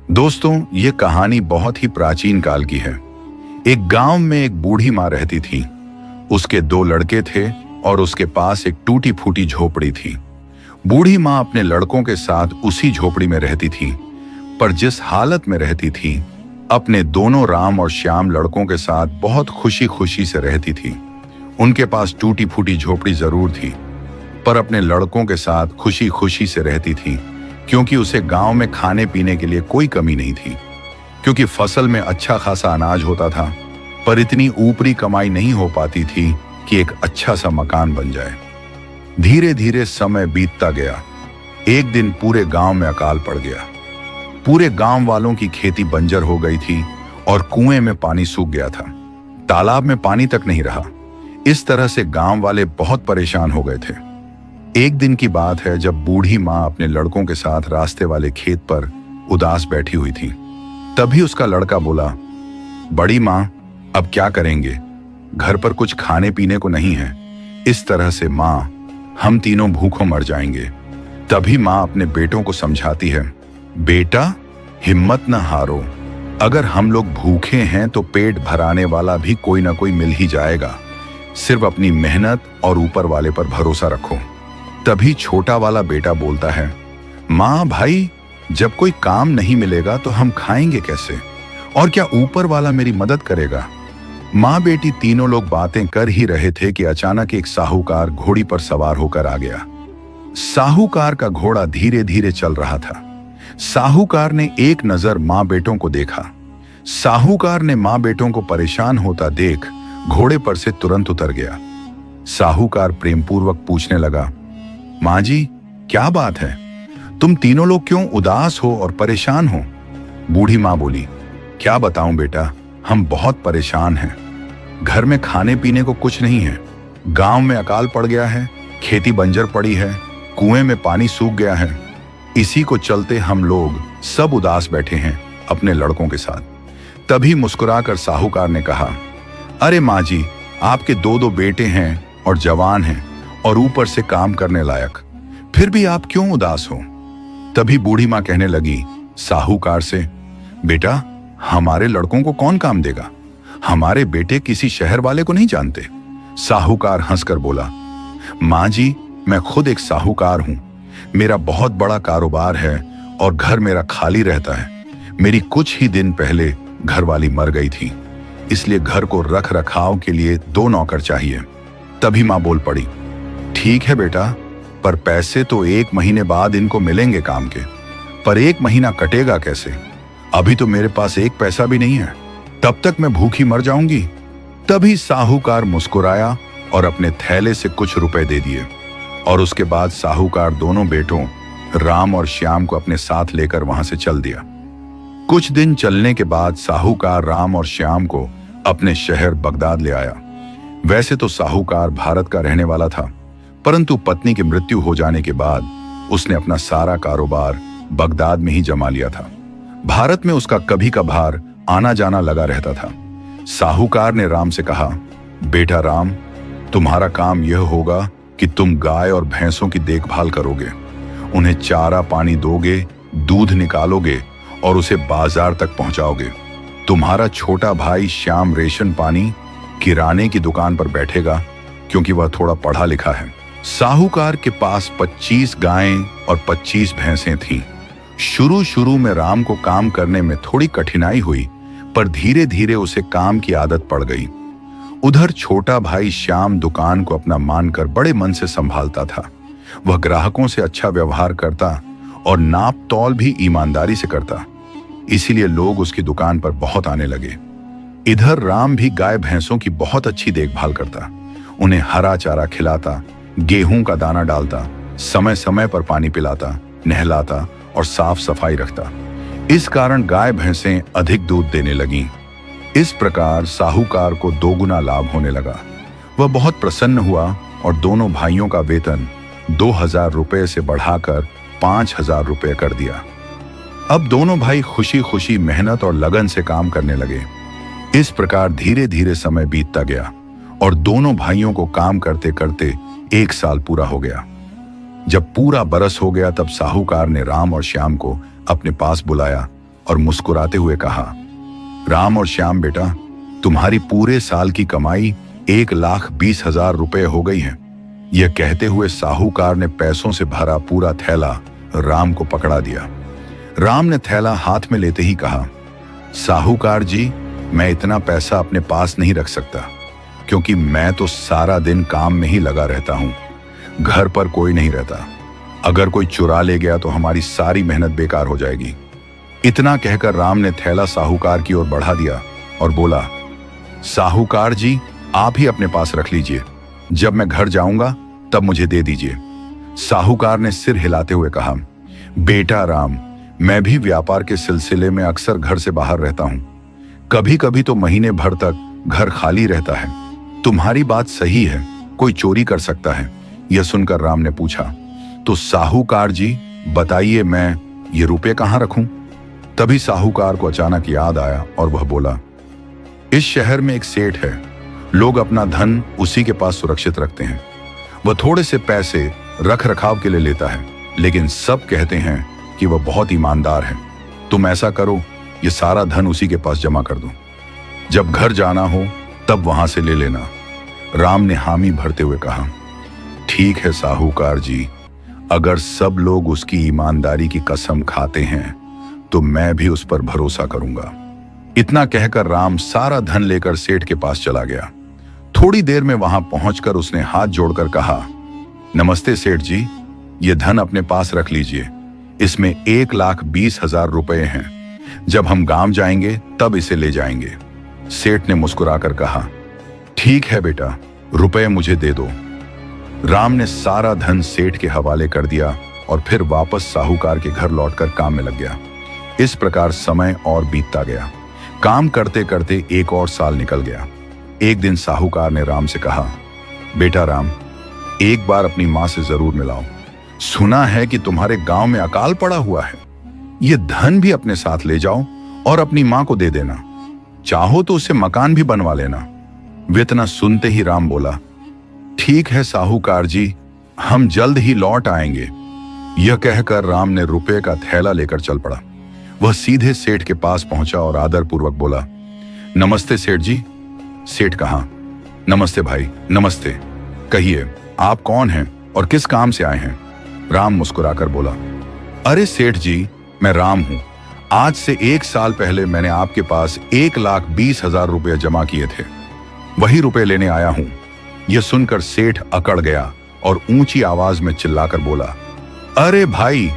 दोस्तों, ये कहानी बहुत ही प्राचीन काल की है। एक गांव में एक बूढ़ी माँ रहती थी। उसके दो लड़के थे और उसके पास एक टूटी फूटी झोपड़ी थी। बूढ़ी माँ अपने लड़कों के साथ उसी झोपड़ी में रहती थी, पर जिस हालत में रहती थी, अपने दोनों राम और श्याम लड़कों के साथ बहुत खुशी खुशी से रहती थी। उनके पास टूटी फूटी झोपड़ी जरूर थी, पर अपने लड़कों के साथ खुशी खुशी से रहती थी, क्योंकि उसे गांव में खाने पीने के लिए कोई कमी नहीं थी। क्योंकि फसल में अच्छा खासा अनाज होता था, पर इतनी ऊपरी कमाई नहीं हो पाती थी कि एक अच्छा सा मकान बन जाए। धीरे धीरे समय बीतता गया। एक दिन पूरे गांव में अकाल पड़ गया। पूरे गांव वालों की खेती बंजर हो गई थी और कुएं में पानी सूख गया था। तालाब में पानी तक नहीं रहा। इस तरह से गांव वाले बहुत परेशान हो गए थे। एक दिन की बात है, जब बूढ़ी माँ अपने लड़कों के साथ रास्ते वाले खेत पर उदास बैठी हुई थी। तभी उसका लड़का बोला, बड़ी माँ, अब क्या करेंगे? घर पर कुछ खाने पीने को नहीं है। इस तरह से माँ, हम तीनों भूखों मर जाएंगे। तभी माँ अपने बेटों को समझाती है, बेटा, हिम्मत न हारो। अगर हम लोग भूखे हैं तो पेट भराने वाला भी कोई ना कोई मिल ही जाएगा। सिर्फ अपनी मेहनत और ऊपर वाले पर भरोसा रखो। तभी छोटा वाला बेटा बोलता है, माँ भाई, जब कोई काम नहीं मिलेगा तो हम खाएंगे कैसे? और क्या ऊपर वाला मेरी मदद करेगा? माँ बेटी तीनों लोग बातें कर ही रहे थे कि अचानक एक साहूकार घोड़ी पर सवार होकर आ गया। साहूकार का घोड़ा धीरे धीरे चल रहा था। साहूकार ने एक नजर माँ बेटों को देखा। साहूकार ने माँ बेटों को परेशान होता देख घोड़े पर से तुरंत उतर गया। साहूकार प्रेमपूर्वक पूछने लगा, माँ जी, क्या बात है? तुम तीनों लोग क्यों उदास हो और परेशान हो? बूढ़ी माँ बोली, क्या बताऊं बेटा, हम बहुत परेशान हैं। घर में खाने पीने को कुछ नहीं है। गांव में अकाल पड़ गया है, खेती बंजर पड़ी है, कुएं में पानी सूख गया है। इसी को चलते हम लोग सब उदास बैठे हैं अपने लड़कों के साथ। तभी मुस्कुराकर साहूकार ने कहा, अरे माँ जी, आपके दो दो बेटे हैं और जवान हैं और ऊपर से काम करने लायक, फिर भी आप क्यों उदास हो? तभी बूढ़ी माँ कहने लगी साहूकार से, बेटा, हमारे लड़कों को कौन काम देगा? हमारे बेटे किसी शहर वाले को नहीं जानते। साहूकार हंसकर बोला, माँ जी, मैं खुद एक साहूकार हूं। मेरा बहुत बड़ा कारोबार है और घर मेरा खाली रहता है। मेरी कुछ ही दिन पहले घरवाली मर गई थी, इसलिए घर को रख रखाव के लिए 2 नौकर चाहिए। तभी माँ बोल पड़ी, ठीक है बेटा, पर पैसे तो 1 महीने बाद इनको मिलेंगे काम के। पर 1 महीना कटेगा कैसे? अभी तो मेरे पास 1 पैसा भी नहीं है। तब तक मैं भूखी मर जाऊंगी। तभी साहूकार मुस्कुराया और अपने थैले से कुछ रुपए दे दिए और उसके बाद साहूकार दोनों बेटों राम और श्याम को अपने साथ लेकर वहां से चल दिया। कुछ दिन चलने के बाद साहूकार राम और श्याम को अपने शहर बगदाद ले आया। वैसे तो साहूकार भारत का रहने वाला था, परंतु पत्नी की मृत्यु हो जाने के बाद उसने अपना सारा कारोबार बगदाद में ही जमा लिया था। भारत में उसका कभी कभार आना जाना लगा रहता था। साहूकार ने राम से कहा, बेटा राम, तुम्हारा काम यह होगा कि तुम गाय और भैंसों की देखभाल करोगे, उन्हें चारा पानी दोगे, दूध निकालोगे और उसे बाजार तक पहुंचाओगे। तुम्हारा छोटा भाई श्याम रेशन पानी किराने की दुकान पर बैठेगा, क्योंकि वह थोड़ा पढ़ा लिखा है। साहूकार के पास 25 गायें और 25 भैंसें थीं। शुरू में राम को काम करने में थोड़ी कठिनाई हुई, पर धीरे धीरे उसे काम की आदत पड़ गई। उधर छोटा भाई श्याम दुकान को अपना मानकर बड़े मन से संभालता था। वह ग्राहकों से अच्छा व्यवहार करता और नाप तौल भी ईमानदारी से करता, इसीलिए लोग उसकी दुकान पर बहुत आने लगे। इधर राम भी गाय भैंसों की बहुत अच्छी देखभाल करता, उन्हें हरा चारा खिलाता, गेहूं का दाना डालता, समय समय पर पानी पिलाता, नहलाता और साफ सफाई रखता। इस कारण गाय भैंसें अधिक दूध देने लगीं। इस प्रकार साहूकार को 2 गुना लाभ होने लगा। वह बहुत प्रसन्न हुआ और दोनों भाइयों का वेतन 2000 रुपये से बढ़ाकर 5000 रुपये कर दिया। अब दोनों भाई खुशी खुशी मेहनत और लगन से काम करने लगे। इस प्रकार धीरे धीरे समय बीतता गया और दोनों भाइयों को काम करते करते 1 साल पूरा हो गया। जब पूरा बरस हो गया तब साहूकार ने राम और श्याम को अपने पास बुलाया और मुस्कुराते हुए कहा, राम और श्याम बेटा, तुम्हारी पूरे साल की कमाई 1,20,000 रुपए हो गई है। यह कहते हुए साहूकार ने पैसों से भरा पूरा थैला राम को पकड़ा दिया। राम ने थैला हाथ में लेते ही कहा, साहूकार जी, मैं इतना पैसा अपने पास नहीं रख सकता, क्योंकि मैं तो सारा दिन काम में ही लगा रहता हूं। घर पर कोई नहीं रहता। अगर कोई चुरा ले गया तो हमारी सारी मेहनत बेकार हो जाएगी। इतना कहकर राम ने थैला साहूकार की ओर बढ़ा दिया और बोला, साहूकार जी, आप ही अपने पास रख लीजिए। जब मैं घर जाऊंगा तब मुझे दे दीजिए। साहूकार ने सिर हिलाते हुए कहा, बेटा राम, मैं भी व्यापार के सिलसिले में अक्सर घर से बाहर रहता हूं। कभी कभी तो महीने भर तक घर खाली रहता है। तुम्हारी बात सही है, कोई चोरी कर सकता है। यह सुनकर राम ने पूछा, तो साहूकार जी बताइए, मैं ये रुपए कहां रखूं? तभी साहूकार को अचानक याद आया और वह बोला, इस शहर में एक सेठ है। लोग अपना धन उसी के पास सुरक्षित रखते हैं। वह थोड़े से पैसे रख रखाव के लिए लेता है, लेकिन सब कहते हैं कि वह बहुत ईमानदार है। तुम ऐसा करो, ये सारा धन उसी के पास जमा कर दो। जब घर जाना हो तब वहां से ले लेना। राम ने हामी भरते हुए कहा, ठीक है साहूकार जी, अगर सब लोग उसकी ईमानदारी की कसम खाते हैं तो मैं भी उस पर भरोसा करूंगा। इतना कहकर राम सारा धन लेकर सेठ के पास चला गया। थोड़ी देर में वहां पहुंचकर उसने हाथ जोड़कर कहा, नमस्ते सेठ जी, ये धन अपने पास रख लीजिए। इसमें 1,20,000 रुपए हैं। जब हम गांव जाएंगे तब इसे ले जाएंगे। सेठ ने मुस्कुराकर कहा, ठीक है बेटा, रुपए मुझे दे दो। राम ने सारा धन सेठ के हवाले कर दिया और फिर वापस साहूकार के घर लौटकर काम में लग गया। इस प्रकार समय और बीतता गया। काम करते करते एक और साल निकल गया। एक दिन साहूकार ने राम से कहा, बेटा राम, एक बार अपनी मां से जरूर मिलाओ। सुना है कि तुम्हारे गांव में अकाल पड़ा हुआ है। ये धन भी अपने साथ ले जाओ और अपनी मां को दे देना। चाहो तो उसे मकान भी बनवा लेना। इतना सुनते ही राम बोला, ठीक है साहूकार जी, हम जल्द ही लौट आएंगे। यह कहकर राम ने रुपए का थैला लेकर चल पड़ा। वह सीधे सेठ के पास पहुंचा और आदरपूर्वक बोला, नमस्ते सेठ जी। सेठ कहा, नमस्ते भाई, नमस्ते। कहिए, आप कौन हैं और किस काम से आए हैं? राम मुस्कुराकर बोला, अरे सेठ जी, मैं राम हूं। आज से 1 साल पहले मैंने आपके पास 1,20,000 रुपये जमा किए थे। वही रुपए लेने आया हूं। यह सुनकर सेठ अकड़ गया और ऊंची आवाज में चिल्लाकर बोला, अरे भाई,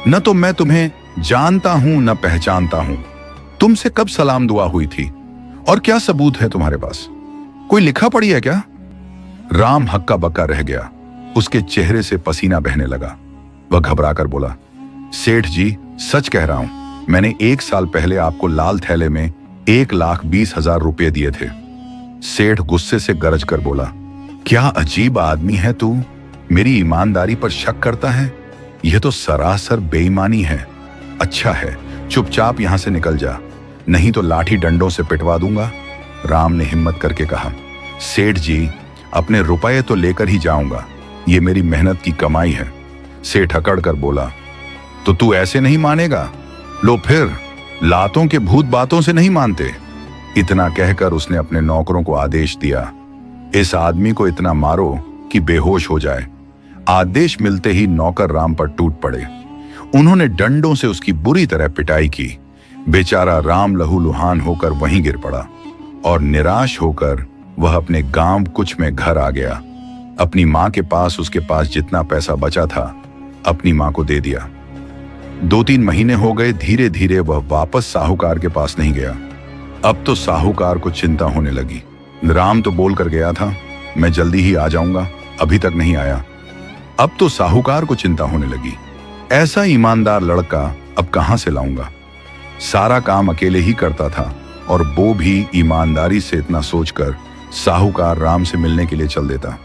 न तो मैं तुम्हें जानता हूं न पहचानता हूं। तुमसे कब सलाम दुआ हुई थी और क्या सबूत है तुम्हारे पास? कोई लिखा पड़ी है क्या? राम हक्का बक्का रह गया। उसके चेहरे से पसीना बहने लगा। वह घबराकर बोला, सेठ जी, सच कह रहा हूं। मैंने 1 साल पहले आपको लाल थैले में 1,20,000 रुपये दिए थे। सेठ गुस्से से गरज कर बोला, क्या अजीब आदमी है तू? मेरी ईमानदारी पर शक करता है? यह तो सरासर बेईमानी है। अच्छा है, चुपचाप यहां से निकल जा, नहीं तो लाठी डंडों से पिटवा दूंगा। राम ने हिम्मत करके कहा, सेठ जी, अपने रुपए तो लेकर ही जाऊंगा। ये मेरी मेहनत की कमाई है। सेठ अकड़ कर बोला, तो तू ऐसे नहीं मानेगा? लो फिर, लातों के भूत बातों से नहीं मानते। इतना कहकर उसने अपने नौकरों को आदेश दिया, इस आदमी को इतना मारो कि बेहोश हो जाए। आदेश मिलते ही नौकर राम पर टूट पड़े। उन्होंने डंडों से उसकी बुरी तरह पिटाई की। बेचारा राम लहूलुहान होकर वहीं गिर पड़ा और निराश होकर वह अपने गांव कुछ में घर आ गया। अपनी मां के पास उसके पास जितना पैसा बचा था, अपनी मां को दे दिया। 2-3 महीने हो गए। धीरे धीरे वह वापस साहूकार के पास नहीं गया। अब तो साहूकार को चिंता होने लगी। राम तो बोल कर गया था, मैं जल्दी ही आ जाऊंगा, अभी तक नहीं आया। अब तो साहूकार को चिंता होने लगी, ऐसा ईमानदार लड़का अब कहां से लाऊंगा? सारा काम अकेले ही करता था और वो भी ईमानदारी से। इतना सोचकर साहूकार राम से मिलने के लिए चल देता।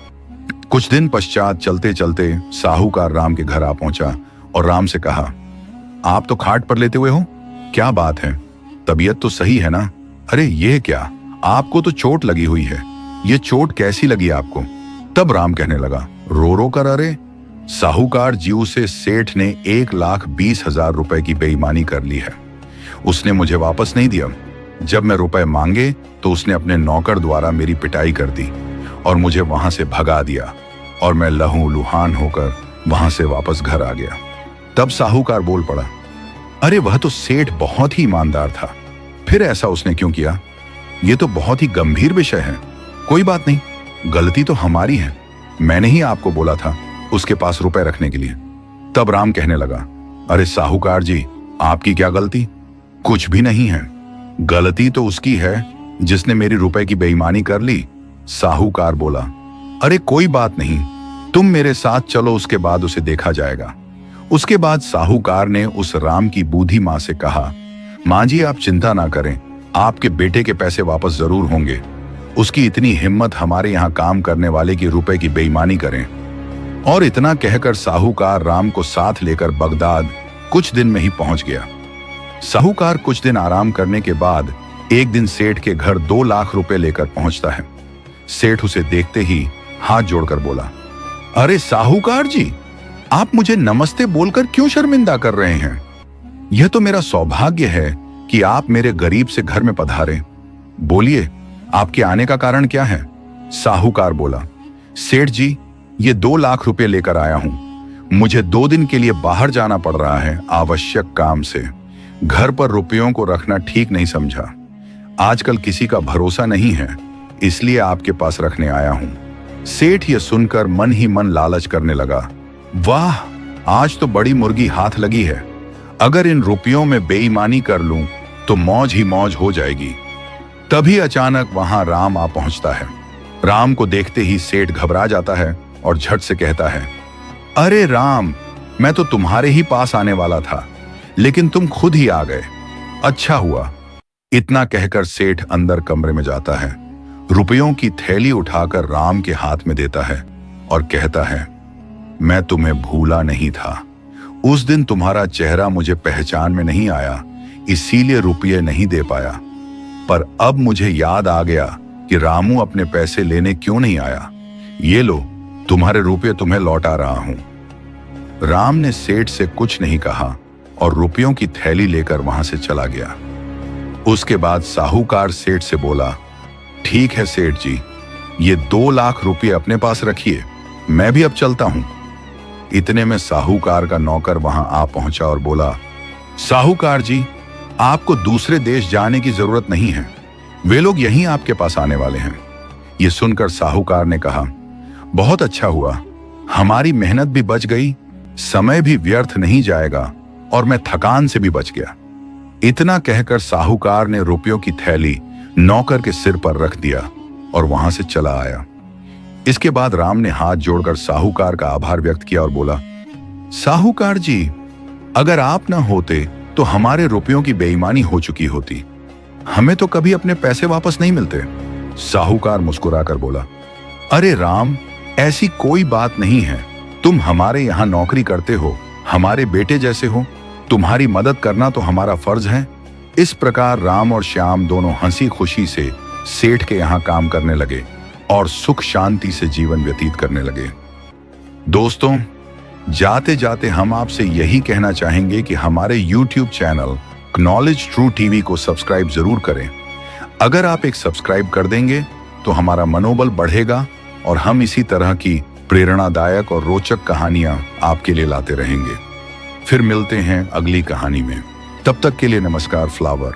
कुछ दिन पश्चात चलते चलते साहूकार राम के घर आ पहुंचा और राम से कहा, आप तो खाट पर लेते हुए हो, क्या बात है? तबीयत तो सही है ना? अरे ये क्या, आपको तो चोट लगी हुई है। ये चोट कैसी लगी आपको? तब राम कहने लगा, रो रो कर, अरे साहूकार जी से सेठ ने 1,20,000 रुपए की बेईमानी कर ली है। उसने मुझे वापस नहीं दिया। जब मैं रुपए मांगे तो उसने अपने नौकर द्वारा मेरी पिटाई कर दी और मुझे वहां से भगा दिया और मैं लहूलुहान होकर वहां से वापस घर आ गया। तब साहूकार बोल पड़ा, अरे वह तो सेठ बहुत ही ईमानदार था, फिर ऐसा उसने क्यों किया? यह तो बहुत ही गंभीर विषय है। कोई बात नहीं, गलती तो हमारी है, मैंने ही आपको बोला था उसके पास रुपए रखने के लिए। तब राम कहने लगा, अरे साहूकार जी, आपकी क्या गलती? कुछ भी नहीं है, गलती तो उसकी है जिसने मेरी रुपए की बेईमानी कर ली। साहूकार बोला, अरे कोई बात नहीं, तुम मेरे साथ चलो, उसके बाद उसे देखा जाएगा। उसके बाद साहूकार ने उस राम की बूढ़ी मां से कहा, मां जी आप चिंता ना करें, आपके बेटे के पैसे वापस जरूर होंगे। उसकी इतनी हिम्मत हमारे यहाँ काम करने वाले की रुपए की बेईमानी करें। और इतना कहकर साहूकार राम को साथ लेकर बगदाद कुछ दिन में ही पहुंच गया। साहूकार कुछ दिन आराम करने के बाद एक दिन सेठ के घर 2 लाख रुपए लेकर पहुंचता है। सेठ उसे देखते ही हाथ जोड़कर बोला, अरे साहूकार जी, आप मुझे नमस्ते बोलकर क्यों शर्मिंदा कर रहे हैं? यह तो मेरा सौभाग्य है कि आप मेरे गरीब से घर में पधारे। बोलिए, आपके आने का कारण क्या है? साहूकार बोला, सेठ जी, ये 2 लाख रुपए लेकर आया हूं। मुझे 2 दिन के लिए बाहर जाना पड़ रहा है आवश्यक काम से। घर पर रुपयों को रखना ठीक नहीं समझा। आजकल किसी का भरोसा नहीं है, इसलिए आपके पास रखने आया हूं। सेठ यह सुनकर मन ही मन लालच करने लगा, वाह, आज तो बड़ी मुर्गी हाथ लगी है। अगर इन रुपयों में बेईमानी कर लूं तो मौज ही मौज हो जाएगी। तभी अचानक वहां राम आ पहुंचता है। राम को देखते ही सेठ घबरा जाता है और झट से कहता है, अरे राम, मैं तो तुम्हारे ही पास आने वाला था, लेकिन तुम खुद ही आ गए, अच्छा हुआ। इतना कहकर सेठ अंदर कमरे में जाता है, रुपयों की थैली उठाकर राम के हाथ में देता है और कहता है, मैं तुम्हें भूला नहीं था। उस दिन तुम्हारा चेहरा मुझे पहचान में नहीं आया, इसीलिए रुपये नहीं दे पाया। पर अब मुझे याद आ गया कि रामू अपने पैसे लेने क्यों नहीं आया। ये लो, तुम्हारे रुपये तुम्हें लौटा रहा हूं। राम ने सेठ से कुछ नहीं कहा और रुपयों की थैली लेकर वहां से चला गया। उसके बाद साहूकार सेठ से बोला, ठीक है सेठ जी, ये 2 लाख रुपये अपने पास रखिए, मैं भी अब चलता हूं। इतने में साहूकार का नौकर वहां आ पहुंचा और बोला, साहूकार जी, आपको दूसरे देश जाने की जरूरत नहीं है, वे लोग यहीं आपके पास आने वाले हैं। ये सुनकर साहूकार ने कहा, बहुत अच्छा हुआ, हमारी मेहनत भी बच गई, समय भी व्यर्थ नहीं जाएगा और मैं थकान से भी बच गया। इतना कहकर साहूकार ने रुपयों की थैली नौकर के सिर पर रख दिया और वहां से चला आया। इसके बाद राम ने हाथ जोड़कर साहूकार का आभार व्यक्त किया और बोला, साहूकार जी, अगर आप ना होते तो हमारे रुपयों की बेईमानी हो चुकी होती, हमें तो कभी अपने पैसे वापस नहीं मिलते। साहूकार मुस्कुराकर बोला, अरे राम, ऐसी कोई बात नहीं है, तुम हमारे यहां नौकरी करते हो, हमारे बेटे जैसे हो, तुम्हारी मदद करना तो हमारा फर्ज है। इस प्रकार राम और श्याम दोनों हंसी खुशी से सेठ के यहां काम करने लगे और सुख शांति से जीवन व्यतीत करने लगे। दोस्तों, जाते जाते हम आपसे यही कहना चाहेंगे कि हमारे YouTube channel knowledge true TV को सब्सक्राइब जरूर करें। अगर आप एक सब्सक्राइब कर देंगे तो हमारा मनोबल बढ़ेगा और हम इसी तरह की प्रेरणादायक और रोचक कहानियां आपके लिए लाते रहेंगे। फिर मिलते हैं अगली कहानी में, तब तक के लिए नमस्कार फ्लावर।